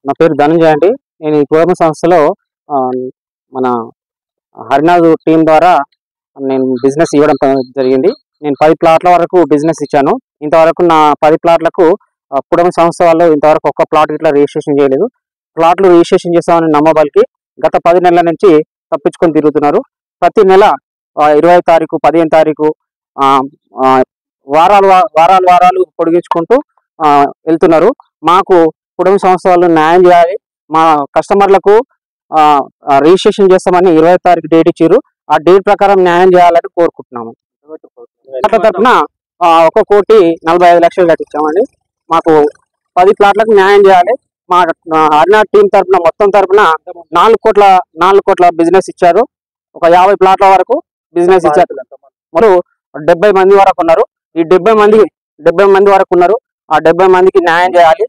నా పేరు ధనంజయ అండి. నేను ఈ పూర్వ సంస్థలో మన హరినాథ్ టీం ద్వారా నేను బిజినెస్ ఇవ్వడం జరిగింది. నేను 10 ప్లాట్ల వరకు బిజినెస్ ఇచ్చాను. ఇంతవరకు నా 10 ప్లాట్లకు పుడమ సంస్థ వాళ్ళు ఇంతవరకు ఒక్క ప్లాట్ ఇట్లా రిజిస్ట్రేషన్ చేయలేదు. ప్లాట్లు రిజిస్ట్రేషన్ చేస్తామని నమ్మబలికి గత 10 నెలల నుంచి తప్పించుకొని తిరుగుతున్నారు. ప్రతి నెల 20 తారీఖు 15 తారీఖు వారాలు పొడిగించుకుంటూ వెళ్తున్నారు. మాకు పుడమ సంస్థ వాళ్ళు న్యాయం చేయాలి. మా కస్టమర్లకు రిజిస్ట్రేషన్ చేస్తామని 20 తారీఖు డేట్ ఇచ్చారు. ఆ డేట్ ప్రకారం న్యాయం చేయాలని కోరుకుంటున్నాము. తరఫున 1,45,00,000 కట్టించామండి. మాకు 10 ప్లాట్లకు న్యాయం చేయాలి. మా హరినాథ్ టీం తరఫున మొత్తం తరఫున 4 కోట్ల బిజినెస్ ఇచ్చారు. ఒక 50 ప్లాట్ల వరకు బిజినెస్ ఇచ్చారు. మరి 70 మంది వరకు ఉన్నారు. ఈ 70 మంది వరకు ఉన్నారు. ఆ 70 మందికి న్యాయం చేయాలి.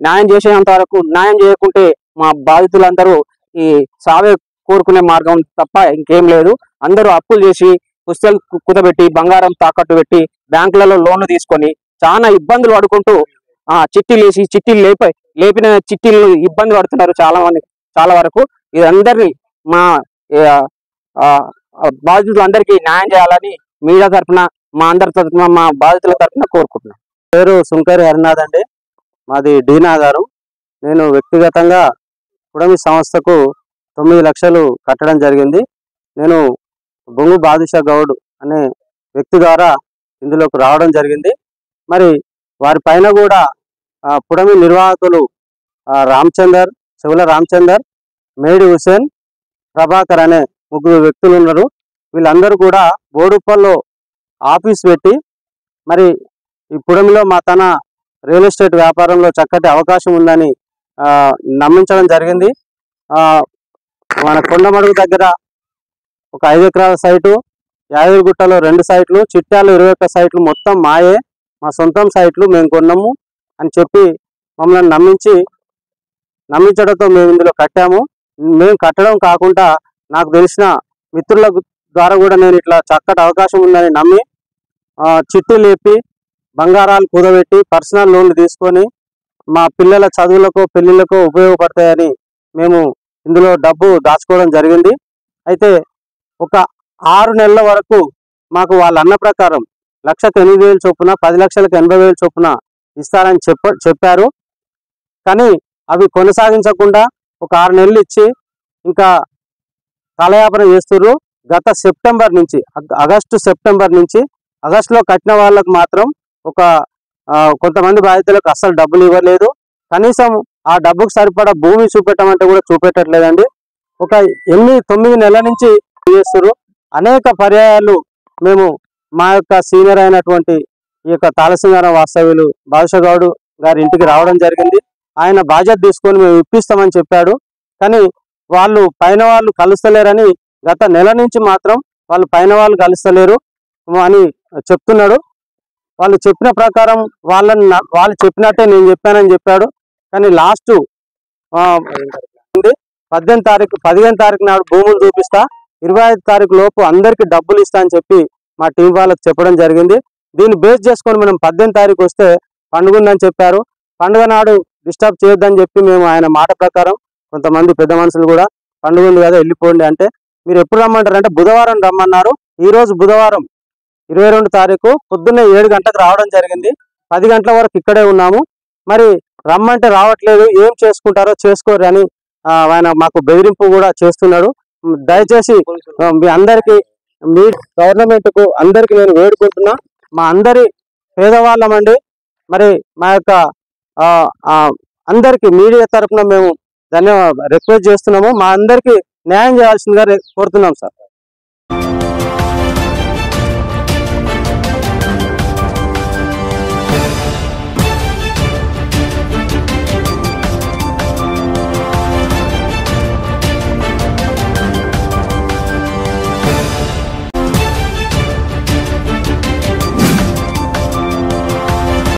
న్యాయం చేసేంత వరకు, న్యాయం చేయకుంటే మా బాధితులందరూ ఈ సావే కోరుకునే మార్గం తప్ప ఇంకేం లేదు. అందరూ అప్పులు చేసి పుస్తకాలు కుదబెట్టి బంగారం తాకట్టు పెట్టి బ్యాంకులలో లోన్లు తీసుకొని చాలా ఇబ్బందులు పడుకుంటూ చిట్టీలు వేసి లేపిన చిట్టీలు ఇబ్బంది పడుతున్నారు చాలా వరకు. ఇదందరినీ మా బాధితులందరికీ న్యాయం చేయాలని మీడియా తరఫున మా అందరి తరఫున మా బాధితుల తరఫున కోరుకుంటున్నాను. పేరు సుంకరి హరినాథ్ అండి. మాది డి నగరం. నేను వ్యక్తిగతంగా పుడమి సంస్థకు 9 లక్షలు కట్టడం జరిగింది. నేను బొంగు బాదుషా గౌడ్ అనే వ్యక్తి ద్వారా ఇందులోకి రావడం జరిగింది. మరి వారి పైన కూడా పుడమి నిర్వాహకులు రామచందర్, చెవుల రామచందర్, మేడి హుసేన్, ప్రభాకర్ అనే 3 వ్యక్తులు ఉన్నారు. వీళ్ళందరూ కూడా బోడుప్పల్లో ఆఫీస్ పెట్టి మరి ఈ పుడమిలో మా తన రియల్ ఎస్టేట్ వ్యాపారంలో చక్కటి అవకాశం ఉందని నమ్మించడం జరిగింది. మన కొండమడుగు దగ్గర ఒక 5 ఎకరాల సైటు, యాదగిరిగుట్టలో 2 సైట్లు, చిట్యాలు 21 సైట్లు మొత్తం మాయే, మా సొంతం సైట్లు మేము కొన్నాము అని చెప్పి మమ్మల్ని నమ్మించడంతో మేము ఇందులో కట్టాము. మేము కట్టడం కాకుండా నాకు తెలిసిన మిత్రుల ద్వారా కూడా నేను ఇట్లా చక్కటి అవకాశం ఉందని నమ్మి చిట్టి లేపి బంగారాలు కుదబెట్టి పర్సనల్ లోన్లు తీసుకొని మా పిల్లల చదువులకు పెళ్లిళ్లకు ఉపయోగపడతాయని మేము ఇందులో డబ్బు దాచుకోవడం జరిగింది. అయితే ఒక 6 నెలల వరకు మాకు వాళ్ళ అన్న ప్రకారం 1,08,000 చొప్పున 10,80,000 చొప్పున ఇస్తారని చెప్పారు. కానీ అవి కొనసాగించకుండా ఒక 6 నెలలు ఇచ్చి ఇంకా కాలయాపన చేస్తున్నారు. గత సెప్టెంబర్ నుంచి ఆగస్టులో కట్టిన వాళ్ళకు మాత్రం కొంతమంది బాధితులకు అస్సలు డబ్బులు ఇవ్వలేదు. కనీసం ఆ డబ్బుకు సరిపడా భూమి చూపెట్టమంటే కూడా చూపెట్టట్లేదండి. ఒక 8-9 నెలల నుంచి చేస్తున్నారు. అనేక పర్యాయాలు మేము మా యొక్క సీనియర్ అయినటువంటి ఈ యొక్క తాళసింగారం వాస్తవ్యులు బాదుషా గౌడ్ గారి ఇంటికి రావడం జరిగింది. ఆయన బాధ్యత తీసుకొని మేము ఇప్పిస్తామని చెప్పాడు. కానీ వాళ్ళు పైన వాళ్ళు కలుస్తలేరని గత నెల నుంచి మాత్రం వాళ్ళు పైన వాళ్ళు కలుస్తలేరు అని చెప్తున్నాడు. వాళ్ళు చెప్పిన ప్రకారం వాళ్ళు చెప్పినట్టే నేను చెప్పానని చెప్పాడు. కానీ లాస్ట్ 15 తారీఖు నాడు భూములు చూపిస్తా, 25 తారీఖు లోపు అందరికీ డబ్బులు ఇస్తా అని చెప్పి మా టీం వాళ్ళకి చెప్పడం జరిగింది. దీన్ని బేస్ చేసుకొని మనం 18 తారీఖు వస్తే పండుగ ఉందని చెప్పారు. పండుగ నాడు డిస్టర్బ్ చేయొద్దని చెప్పి మేము ఆయన మాట ప్రకారం కొంతమంది పెద్ద మనుషులు కూడా పండుగ ఉంది కదా వెళ్ళిపోండి అంటే, మీరు ఎప్పుడు రమ్మంటారు అంటే బుధవారం రమ్మన్నారు. ఈరోజు బుధవారం 22 తారీఖు పొద్దున్నే 7 గంటలకు రావడం జరిగింది. 10 గంటల వరకు ఇక్కడే ఉన్నాము. మరి రమ్మంటే రావట్లేదు, ఏం చేసుకుంటారో చేసుకోరు అని ఆయన మాకు బెదిరింపు కూడా చేస్తున్నాడు. దయచేసి మీ అందరికీ, మీ గవర్నమెంట్కు అందరికీ నేను వేడుకుంటున్నా, మా అందరి పేదవాళ్ళమండి. మరి మా యొక్క అందరికీ మీడియా తరఫున మేము రిక్వెస్ట్ చేస్తున్నాము. మా అందరికీ న్యాయం చేయాల్సిందిగా కోరుతున్నాం సార్.